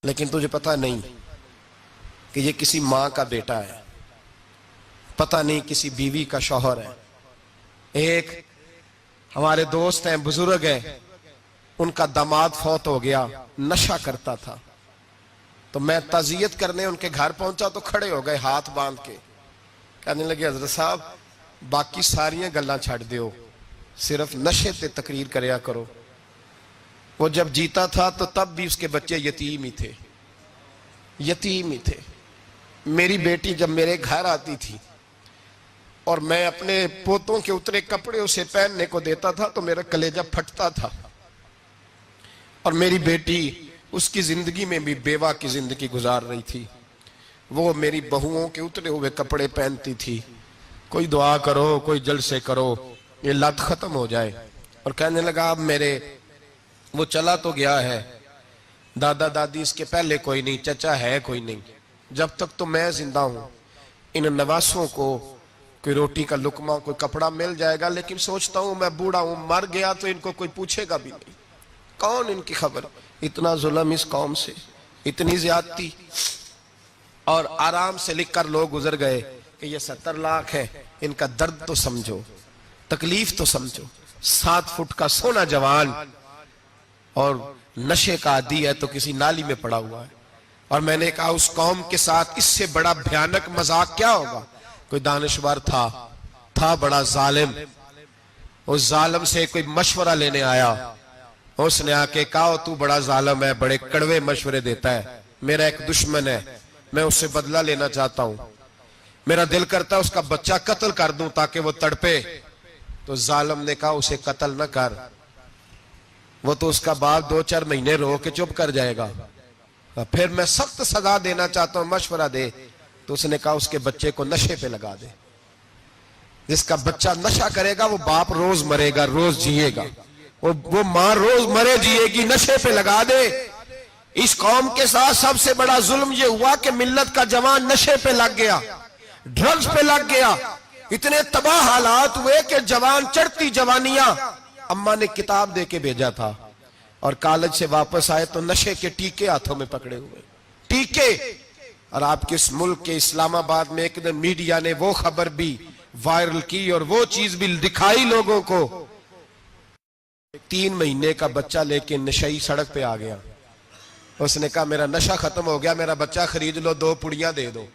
لیکن تجھے پتہ نہیں کہ یہ کسی ماں کا بیٹا ہے، پتہ نہیں کسی بیوی کا شوہر ہے۔ ایک ہمارے دوست ہیں، بزرگ ہیں، ان کا داماد فوت ہو گیا، نشہ کرتا تھا۔ تو میں تعزیت کرنے ان کے گھر پہنچا تو کھڑے ہو گئے ہاتھ باندھ کے، کہنے لگے حضرت صاحب باقی ساریاں گلاں چھڑ دیو، صرف نشے تے تقریر کریا کرو۔ وہ جب جیتا تھا تو تب بھی اس کے بچے یتیم ہی تھے، یتیم ہی تھے۔ میری بیٹی جب میرے گھر آتی تھی اور میں اپنے پوتوں کے اترے کپڑے اسے پہننے کو دیتا تھا تو میرا کلیجہ پھٹتا تھا، اور میری بیٹی اس کی زندگی میں بھی بیوہ کی زندگی گزار رہی تھی۔ وہ میری بہوؤں کے اترے ہوئے کپڑے پہنتی تھی، کوئی دعا کرو، کوئی جلسے کرو، یہ لت ختم ہو جائے۔ اور کہنے لگا اب میرے وہ چلا تو گیا ہے، دادا دادی اس کے پہلے کوئی نہیں، چچا ہے کوئی نہیں، جب تک تو میں زندہ ہوں ان نواسوں کو کوئی روٹی کا لقمہ، کوئی کپڑا مل جائے گا، لیکن سوچتا ہوں میں بوڑھا ہوں، مر گیا تو ان کو کوئی پوچھے گا بھی نہیں، کون ان کی خبر۔ اتنا ظلم اس قوم سے، اتنی زیادتی، اور آرام سے لکھ کر لوگ گزر گئے کہ یہ 70 لاکھ ہے، ان کا درد تو سمجھو، تکلیف تو سمجھو۔ 7 فٹ کا سونا جوان اور نشے کا عادی ہے تو کسی نالی میں پڑا ہوا ہے۔ اور میں نے کہا اس قوم کے ساتھ اس سے بڑا بھیانک مذاق کیا ہوگا۔ کوئی دانشور تھا بڑا ظالم، اس ظالم سے کوئی مشورہ لینے آیا، اس نے آ کے کہا تو بڑا ظالم ہے، بڑے کڑوے مشورے دیتا ہے، میرا ایک دشمن ہے، میں اس سے بدلہ لینا چاہتا ہوں، میرا دل کرتا ہے اس کا بچہ قتل کر دوں تاکہ وہ تڑپے۔ تو ظالم نے کہا اسے قتل نہ کر، وہ تو اس کا باپ 2-4 مہینے رو کے چپ کر جائے گا، پھر میں سخت سزا دینا چاہتا ہوں، مشورہ دے۔ تو اس نے کہا اس کے بچے کو نشے پہ لگا دے، جس کا بچہ نشہ کرے گا وہ باپ روز مرے گا، روز جیے گا، وہ ماں روز مرے جیے گی، نشے پہ لگا دے۔ اس قوم کے ساتھ سب سے بڑا ظلم یہ ہوا کہ ملت کا جوان نشے پہ لگ گیا، ڈرگز پہ لگ گیا، اتنے تباہ حالات ہوئے کہ جوان چڑھتی جوانیاں، اماں نے کتاب دے کے بھیجا تھا، اور کالج سے واپس آئے تو نشے کے ٹیکے ہاتھوں میں پکڑے ہوئے، ٹیکے۔ اور آپ کے اس ملک کے اسلام آباد میں ایک دن میڈیا نے وہ خبر بھی وائرل کی اور وہ چیز بھی دکھائی لوگوں کو، 3 مہینے کا بچہ لے کے نشئی سڑک پہ آ گیا، اس نے کہا میرا نشہ ختم ہو گیا، میرا بچہ خرید لو، 2 پڑیاں دے دو۔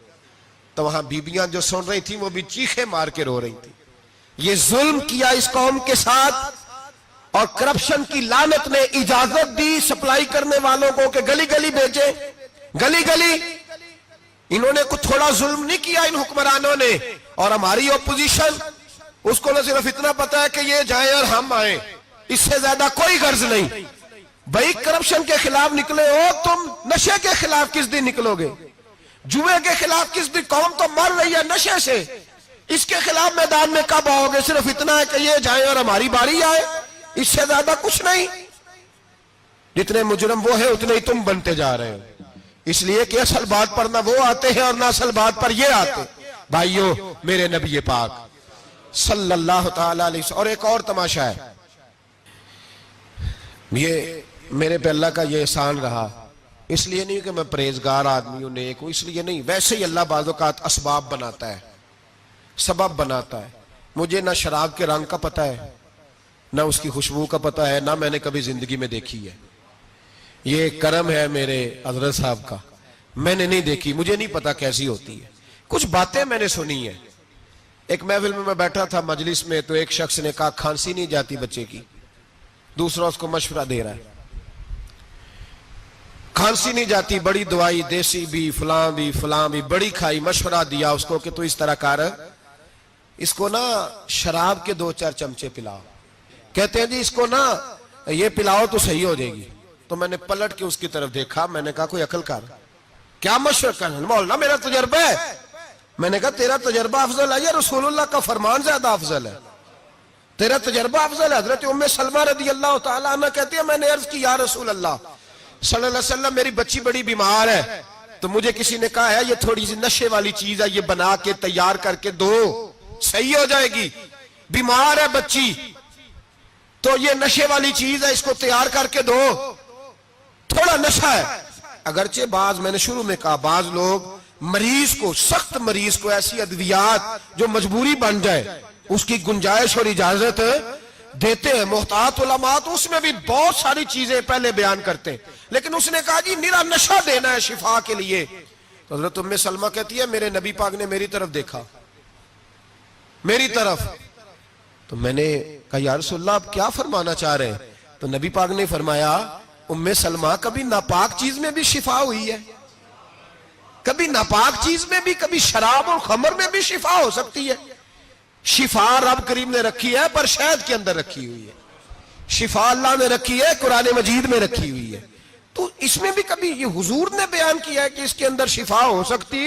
تو وہاں بیبیاں جو سن رہی تھیں وہ بھی چیخے مار کے رو رہی تھیں۔ یہ ظلم کیا اس قوم کے ساتھ، اور کرپشن کی لعنت نے اجازت دی سپلائی کرنے والوں کو کہ گلی گلی بیچے، گلی گلی۔ انہوں نے کچھ تھوڑا ظلم نہیں کیا ان حکمرانوں نے، اور ہماری اپوزیشن اس کو نہ صرف اتنا پتا ہے کہ یہ جائیں اور ہم آئیں، اس سے زیادہ کوئی غرض نہیں۔ بھائی کرپشن کے خلاف نکلے ہو تم، نشے کے خلاف کس دن نکلو گے؟ جوئے کے خلاف کس دن؟ قوم تو مر رہی ہے نشے سے، اس کے خلاف میدان میں کب آؤ گے؟ صرف اتنا ہے کہ یہ جائیں اور ہماری باری آئے، اس سے زیادہ کچھ نہیں۔ جتنے مجرم وہ ہیں اتنے ہی تم بنتے جا رہے ہو، اس لیے کہ اصل بات پر نہ وہ آتے ہیں اور نہ اصل بات پر یہ آتے۔ بھائیو، میرے نبی پاک صلی اللہ تعالی علیہ وسلم، اور ایک اور تماشا ہے، یہ میرے پہ اللہ کا یہ احسان رہا، اس لیے نہیں کہ میں پرہیزگار آدمی ہوں، نیک ہوں، اس لیے نہیں، ویسے ہی اللہ بعض اوقات اسباب بناتا ہے، سبب بناتا ہے۔ مجھے نہ شراب کے رنگ کا پتہ ہے، نہ اس کی خوشبو کا پتہ ہے، نہ میں نے کبھی زندگی میں دیکھی ہے، یہ کرم ہے میرے حضرت صاحب کا، میں نے نہیں دیکھی، مجھے نہیں پتا کیسی ہوتی ہے، کچھ باتیں میں نے سنی ہیں۔ ایک محفل میں بیٹھا تھا مجلس میں، تو ایک شخص نے کہا کھانسی نہیں جاتی بچے کی، دوسرا اس کو مشورہ دے رہا ہے، کھانسی نہیں جاتی، بڑی دوائی دیسی بھی فلاں بھی بڑی کھائی، مشورہ دیا اس کو کہ تو اس طرح کر، اس کو نا شراب کے 2-4 چمچے پلاؤ، کہتے ہیں جی اس کو نا یہ پلاؤ تو صحیح ہو جائے گی۔ تو میں نے پلٹ کے اس کی طرف دیکھا، میں نے کہا کوئی عقل کر، کیا مشورہ کرنا؟ مولانا میرا تجربہ ہے۔ میں نے کہا تیرا تجربہ افضل ہے یا رسول اللہ کا فرمان زیادہ افضل ہے؟ تیرا تجربہ افضل ہے۔ حضرت ام سلمہ رضی اللہ تعالیٰ عنہ کہتی ہے میں نے عرض کی یا رسول اللہ صلی اللہ علیہ وسلم میری بچی بڑی بیمار ہے، تو مجھے کسی نے کہا ہے یہ تھوڑی سی نشے والی چیز ہے، یہ بنا کے تیار کر کے دو، صحیح ہو جائے گی، بیمار ہے بچی تو یہ نشے والی چیز ہے، اس کو تیار کر کے دو، تھوڑا نشہ ہے۔ اگرچہ بعض، میں نے شروع میں کہا، بعض لوگ مریض کو، سخت مریض کو ایسی ادویات جو مجبوری بن جائے اس کی گنجائش اور اجازت دیتے ہیں. محتاط علماء تو اس میں بھی بہت ساری چیزیں پہلے بیان کرتے ہیں، لیکن اس نے کہا جی میرا نشہ دینا ہے شفا کے لیے. تو حضرت ام سلمہ کہتی ہے میرے نبی پاک نے میری طرف دیکھا، میری طرف. تو میں نے کہا یا رسول اللہ آپ کیا فرمانا چاہ رہے ہیں؟ تو نبی پاک نے فرمایا ام سلمہ کبھی ناپاک چیز میں بھی شفا ہوئی ہے، کبھی ناپاک چیز میں بھی، کبھی شراب اور خمر میں بھی شفا ہو سکتی ہے. شفا رب کریم نے رکھی ہے پر شہد کے اندر رکھی ہوئی ہے، شفا اللہ نے رکھی ہے قرآن مجید میں رکھی ہوئی ہے. تو اس میں بھی کبھی یہ حضور نے بیان کیا ہے کہ اس کے اندر شفا ہو سکتی.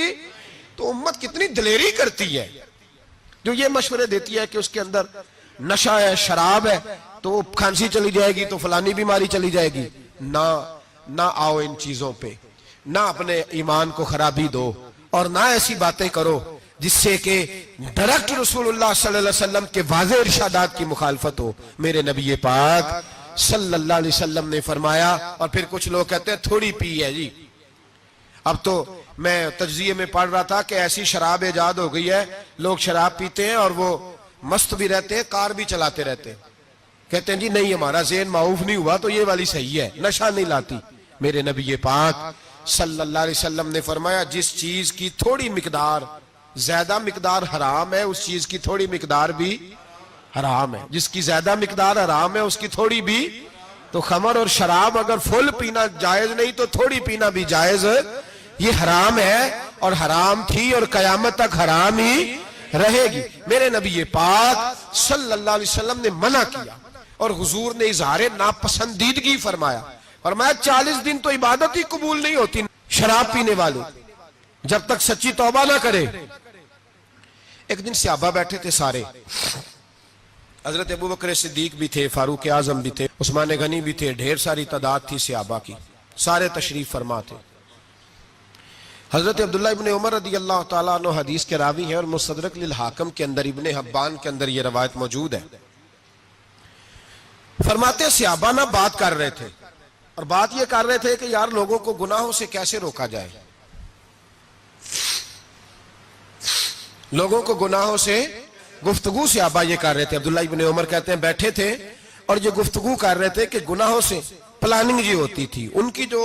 تو امت کتنی دلیری کرتی ہے جو یہ مشورے دیتی ہے کہ اس کے اندر نشہ ہے، شراب ہے، تو کھانسی چلی جائے گی تو فلانی بیماری چلی جائے گی. نہ آؤ ان چیزوں پہ، نہ اپنے ایمان کو خرابی دو، اور نہ ایسی باتیں کرو جس سے کہ ڈائریکٹ رسول اللہ صلی اللہ علیہ وسلم کے واضح ارشادات کی مخالفت ہو. میرے نبی پاک صلی اللہ علیہ وسلم نے فرمایا. اور پھر کچھ لوگ کہتے ہیں تھوڑی پی ہے جی. اب تو میں تجزیے میں پڑھ رہا تھا کہ ایسی شراب ایجاد ہو گئی ہے، لوگ شراب پیتے ہیں اور وہ مست بھی رہتے ہیں، کار بھی چلاتے رہتے ہیں. کہتے ہیں جی نہیں ہمارا ذہن معاف نہیں ہوا تو یہ والی صحیح ہے، نشہ نہیں لاتی. میرے نبی پاک صلی اللہ علیہ وسلم نے فرمایا جس چیز کی تھوڑی مقدار، زیادہ مقدار حرام ہے اس چیز کی تھوڑی مقدار بھی حرام ہے. جس کی زیادہ مقدار حرام ہے اس کی تھوڑی بھی. تو خمر اور شراب اگر فل پینا جائز نہیں تو تھوڑی پینا بھی جائز. یہ حرام ہے اور حرام تھی اور قیامت تک حرام ہی رہے گی. میرے نبی پاک صلی اللہ علیہ وسلم نے منع کیا اور حضور نے اظہار ناپسندیدگی فرمایا. فرمایا 40 دن تو عبادت ہی قبول نہیں ہوتی شراب پینے والے جب تک سچی توبہ نہ کرے. ایک دن صحابہ بیٹھے تھے سارے، حضرت ابو بکر صدیق بھی تھے، فاروق اعظم بھی تھے، عثمان غنی بھی تھے، ڈھیر ساری تعداد تھی صحابہ کی، سارے تشریف فرما تھے. حضرت عبداللہ ابن عمر رضی اللہ تعالیٰ عنہ حدیث کے راوی ہیں اور مستدرک للحاکم کے اندر، ابن حبان کے اندر یہ روایت موجود ہے. فرماتے ہیں صحابہ نہ بات کر رہے تھے اور بات یہ کر رہے تھے کہ یار لوگوں کو گناہوں سے کیسے روکا جائے، لوگوں کو گناہوں سے گفتگو. صحابہ یہ کر رہے تھے. عبداللہ ابن عمر کہتے ہیں بیٹھے تھے اور جو گفتگو کر رہے تھے کہ گناہوں سے پلاننگ جی ہوتی تھی. ان کی جو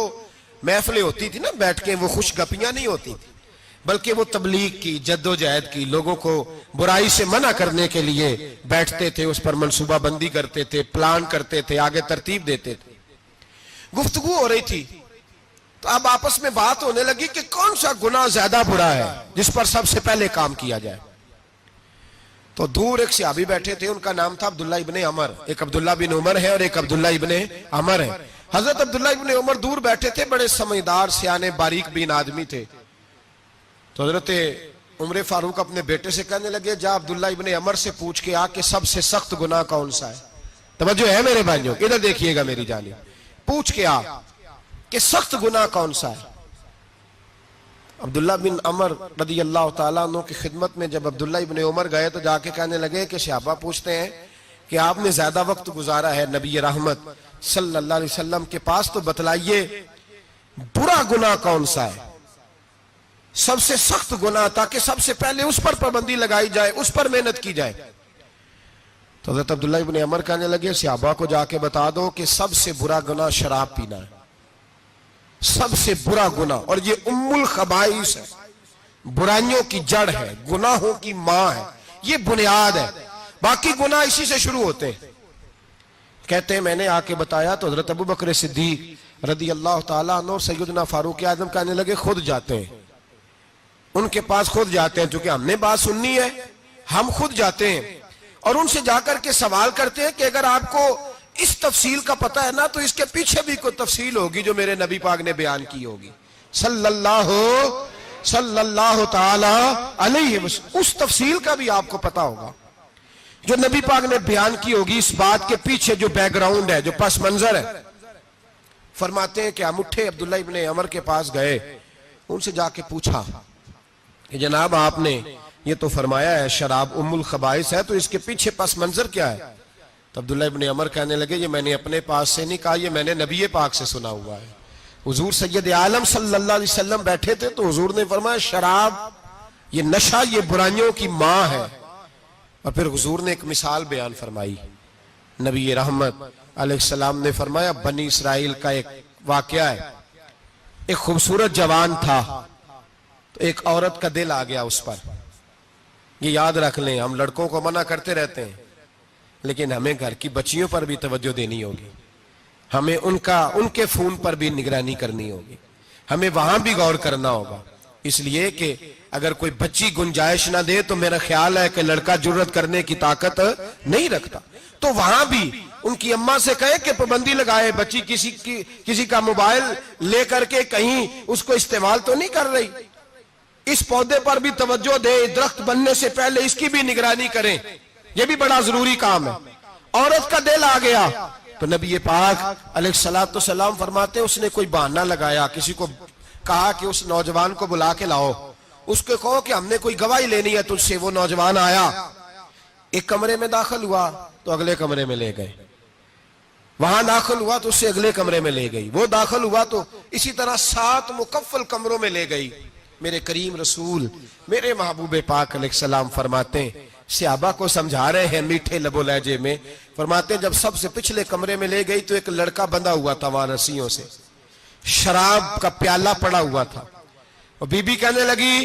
محفلیں ہوتی تھی نا بیٹھ کے، وہ خوش گپیاں نہیں ہوتی تھی بلکہ وہ تبلیغ کی، جد و جہد کی، لوگوں کو برائی سے منع کرنے کے لیے بیٹھتے تھے، اس پر منصوبہ بندی کرتے تھے، پلان کرتے تھے، آگے ترتیب دیتے تھے. گفتگو ہو رہی تھی تو اب آپس میں بات ہونے لگی کہ کون سا گناہ زیادہ برا ہے جس پر سب سے پہلے کام کیا جائے. تو دور ایک صحابی بیٹھے تھے، ان کا نام تھا عبداللہ ابن عمر. ایک عبداللہ بن عمر ہے اور ایک عبداللہ ابن عمر ہے. حضرت عبداللہ ابن عمر دور بیٹھے تھے، بڑے سمجھدار سیانے باریک بین آدمی تھے. تو حضرت عمر فاروق اپنے بیٹے سے کہنے لگے جا عبداللہ ابن عمر سے پوچھ کے آ کہ سب سے سخت گناہ کون سا ہے. توجہ ہے میرے بھائیوں، ادھر دیکھیے گا میری جانب. پوچھ کے آ کہ سخت گناہ کون سا ہے. عبداللہ بن عمر رضی اللہ تعالیٰ عنہ کی خدمت میں جب عبداللہ ابن عمر گئے تو جا کے کہنے لگے کہ صحابہ پوچھتے ہیں کہ آپ نے زیادہ وقت گزارا ہے نبی رحمت صلی اللہ علیہ وسلم کے پاس، تو بتلائیے برا گناہ کون سا ہے، سب سے سخت گناہ، تاکہ سب سے پہلے اس پر پابندی لگائی جائے، اس پر محنت کی جائے. تو حضرت عبداللہ ابن عمر کہنے لگے صحابہ کو جا کے بتا دو کہ سب سے برا گناہ شراب پینا ہے، سب سے برا گناہ. اور یہ ام الخبائث ہے، برائیوں کی جڑ ہے، گناہوں کی ماں ہے، یہ بنیاد ہے. باقی گناہ اسی سے شروع ہوتے ہیں. کہتے ہیں میں نے آ کے بتایا تو حضرت ابو بکر صدیق رضی اللہ تعالیٰ عنہ سیدنا فاروق اعظم کہنے لگے خود جاتے ہیں، ان کے پاس خود جاتے ہیں، چونکہ ہم نے بات سننی ہے ہم خود جاتے ہیں اور ان سے جا کر کے سوال کرتے ہیں کہ اگر آپ کو اس تفصیل کا پتہ ہے نا تو اس کے پیچھے بھی کوئی تفصیل ہوگی جو میرے نبی پاک نے بیان کی ہوگی صلی اللہ تعالی علیہ وسلم. اس تفصیل کا بھی آپ کو پتہ ہوگا جو نبی پاک نے بیان کی ہوگی، اس بات کے پیچھے جو بیک گراؤنڈ ہے، جو پس منظر ہے. فرماتے ہیں کہ ہم اٹھے، عبداللہ ابن عمر کے پاس گئے، ان سے جا کے پوچھا کہ جناب آپ نے یہ تو فرمایا ہے شراب ام الخبائث ہے، تو اس کے پیچھے پس منظر کیا ہے؟ تو عبداللہ ابن عمر کہنے لگے یہ میں نے اپنے پاس سے نہیں کہا، یہ میں نے نبی پاک سے سنا ہوا ہے حضور سید عالم صلی اللہ علیہ وسلم بیٹھے تھے تو حضور نے فرمایا شراب یہ نشہ یہ برائیوں کی ماں ہے. اور پھر حضور نے ایک مثال بیان فرمائی. نبی رحمت علیہ السلام نے فرمایا بنی اسرائیل کا ایک واقعہ ہے. ایک خوبصورت جوان تھا تو ایک عورت کا دل آ گیا اس پر. یہ یاد رکھ لیں, ہم لڑکوں کو منع کرتے رہتے ہیں لیکن ہمیں گھر کی بچیوں پر بھی توجہ دینی ہوگی, ہمیں ان کے فون پر بھی نگرانی کرنی ہوگی, ہمیں وہاں بھی غور کرنا ہوگا. اس لیے کہ اگر کوئی بچی گنجائش نہ دے تو میرا خیال ہے کہ لڑکا جرت کرنے کی طاقت نہیں رکھتا. تو وہاں بھی ان کی اماں سے کہے کہ پابندی لگائے, بچی کسی کا موبائل لے کر کے کہیں اس کو استعمال تو نہیں کر رہی, اس پودے پر بھی توجہ دے, درخت بننے سے پہلے اس کی بھی نگرانی کریں, یہ بھی بڑا ضروری کام ہے. عورت کا دل آ گیا تو نبی پاک علیہ السلام فرماتے اس نے کوئی بہانہ لگایا, کسی کو کہا کہ اس نوجوان کو بلا کے لاؤ, اس کو کہو کہ ہم نے کوئی گواہی لینی ہے تجھ سے. وہ نوجوان آیا, ایک کمرے میں داخل ہوا تو اگلے کمرے میں لے گئے, وہاں داخل ہوا تو اس سے اگلے کمرے میں لے گئی, وہ داخل ہوا تو اسی طرح 7 مکفل کمروں میں لے گئی. میرے کریم رسول میرے محبوب پاک علیہ السلام فرماتے ہیں, صحابہ کو سمجھا رہے ہیں میٹھے لب و لہجے میں, فرماتے ہیں جب سب سے پچھلے کمرے میں لے گئی تو ایک لڑکا بندھا ہوا تھا وہاں رسیوں سے, شراب کا پیالہ پڑا ہوا تھا. اور بی بی کہنے لگی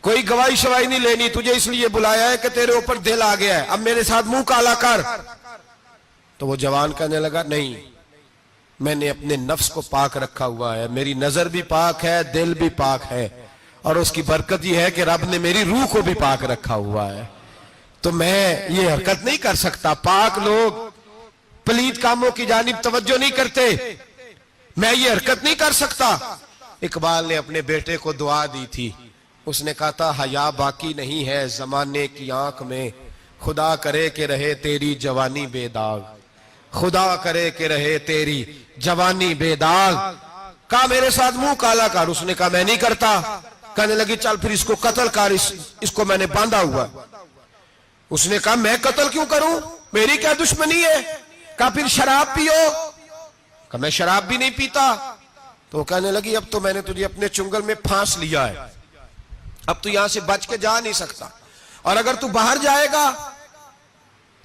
کوئی گواہی شواہی نہیں لینی, تجھے اس لیے بلایا ہے کہ تیرے اوپر دل آ گیا ہے, اب میرے ساتھ منہ کالا کر. تو وہ جوان کہنے لگا نہیں, میں نے اپنے نفس کو پاک رکھا ہوا ہے, میری نظر بھی پاک ہے, دل بھی پاک ہے, اور اس کی برکت یہ ہے کہ رب نے میری روح کو بھی پاک رکھا ہوا ہے, تو میں یہ حرکت نہیں کر سکتا. پاک لوگ پلید کاموں کی جانب توجہ نہیں کرتے, میں یہ حرکت نہیں کر سکتا. اقبال نے اپنے بیٹے کو دعا دی تھی, اس نے کہا تھا حیا باقی نہیں ہے زمانے کی آنکھ میں, خدا کرے کہ رہے تیری جوانی بے داغ, خدا کرے کہ رہے تیری جوانی بے داغ. کہا میرے ساتھ منہ کالا کر, اس نے کہا میں نہیں کرتا. کہنے لگی چل پھر اس کو قتل کر, اس کو میں نے باندھا ہوا. اس نے کہا میں قتل کیوں کروں, میری کیا دشمنی ہے. کہا پھر شراب پیو, کہا میں شراب بھی نہیں پیتا. تو کہنے لگی اب تو میں نے تجھے اپنے چنگل میں پھانس لیا ہے, اب تو یہاں سے بچ کے جا نہیں سکتا, اور اگر تو باہر جائے گا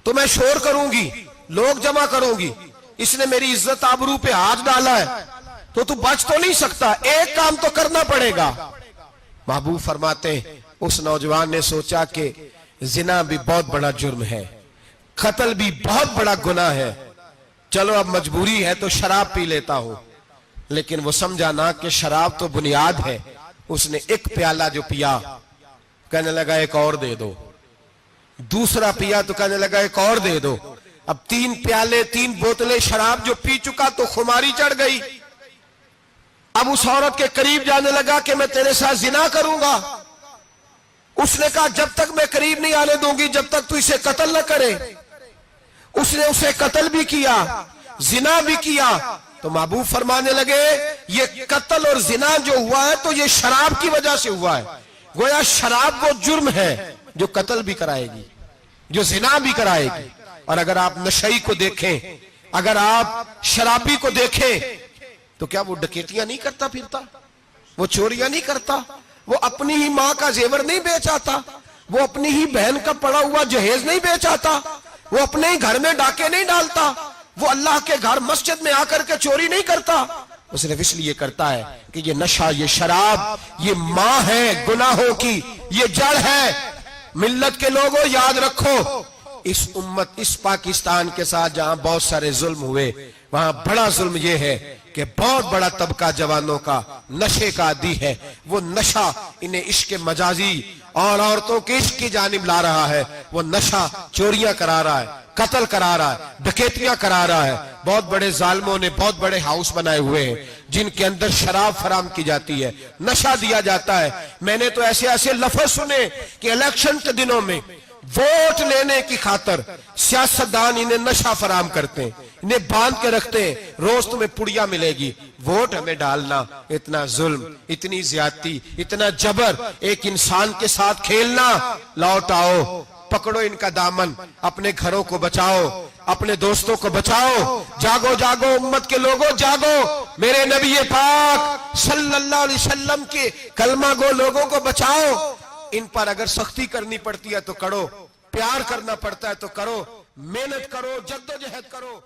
تو میں شور کروں گی, لوگ جمع کروں گی, اس نے میری عزت آبرو پہ ہاتھ ڈالا ہے, تو بچ تو نہیں سکتا, ایک کام تو کرنا پڑے گا. محبوب فرماتے ہیں اس نوجوان نے سوچا کہ زنا بھی بہت بڑا جرم ہے, قتل بھی بہت بڑا گناہ ہے, چلو اب مجبوری ہے تو شراب پی لیتا ہوں. لیکن وہ سمجھا نہ کہ شراب تو بنیاد ہے. اس نے ایک پیالہ جو پیا, کہنے لگا ایک اور دے دو, دوسرا پیا تو کہنے لگا ایک اور دے دو. اب 3 پیالے 3 بوتلیں شراب جو پی چکا تو خماری چڑھ گئی. اب اس عورت کے قریب جانے لگا کہ میں تیرے ساتھ زنا کروں گا. اس نے کہا جب تک میں قریب نہیں آنے دوں گی جب تک تو اسے قتل نہ کرے. اس نے اسے قتل بھی کیا, زنا بھی کیا. تو محبوب فرمانے لگے یہ قتل اور زنا جو ہوا ہے تو یہ شراب کی وجہ سے ہوا ہے. گویا شراب وہ جرم ہے جو قتل بھی کرائے گی, جو زنا بھی کرائے گی. اور اگر آپ نشئی کو دیکھیں, اگر آپ شرابی کو دیکھیں تو کیا وہ ڈکیتیاں نہیں کرتا پھرتا, وہ چوریاں نہیں کرتا, وہ اپنی ہی ماں کا زیور نہیں بیچ آتا, وہ اپنی ہی بہن کا پڑا ہوا جہیز نہیں بیچ آتا, وہ اپنے ہی گھر میں ڈاکے نہیں ڈالتا, وہ اللہ کے گھر مسجد میں آ کر کے چوری نہیں کرتا. وہ صرف اس لیے کرتا ہے کہ یہ نشہ, یہ شراب, یہ ماں ہے گناہوں کی, یہ جڑ ہے. ملت کے لوگوں یاد رکھو, اس امت اس پاکستان کے ساتھ جہاں بہت سارے ظلم ہوئے, وہاں بڑا ظلم یہ ہے کہ بہت بڑا طبقہ جوانوں کا نشے کا عادی ہے. وہ نشہ انہیں عشق مجازی اور عورتوں کے عشق کی جانب لا رہا ہے. وہ نشہ چوریاں کرا رہا ہے, قتل کرا رہا ہے, ڈکیتیاں کرا رہا ہے. بہت بڑے ظالموں نے بہت بڑے ہاؤس بنائے ہوئے ہیں جن کے اندر شراب فراہم کی جاتی ہے, نشہ دیا جاتا ہے. میں نے تو ایسے ایسے لفظ سنے کہ الیکشن کے دنوں میں ووٹ لینے کی خاطر سیاستدان انہیں نشہ فراہم کرتے ہیں, انہیں باندھ کے رکھتے ہیں, روز تمہیں پڑیا ملے گی, ووٹ ہمیں ڈالنا. اتنا ظلم, اتنی زیادتی, اتنا جبر, ایک انسان کے ساتھ کھیلنا. لوٹ آؤ, پکڑو ان کا دامن, اپنے گھروں کو بچاؤ, اپنے دوستوں کو بچاؤ. جاگو جاگو امت کے لوگوں جاگو. میرے نبی پاک صلی اللہ علیہ وسلم کے کلمہ گو لوگوں کو بچاؤ. ان پر اگر سختی کرنی پڑتی ہے تو کرو, پیار کرنا پڑتا ہے تو کرو, محنت کرو, جدوجہد کرو.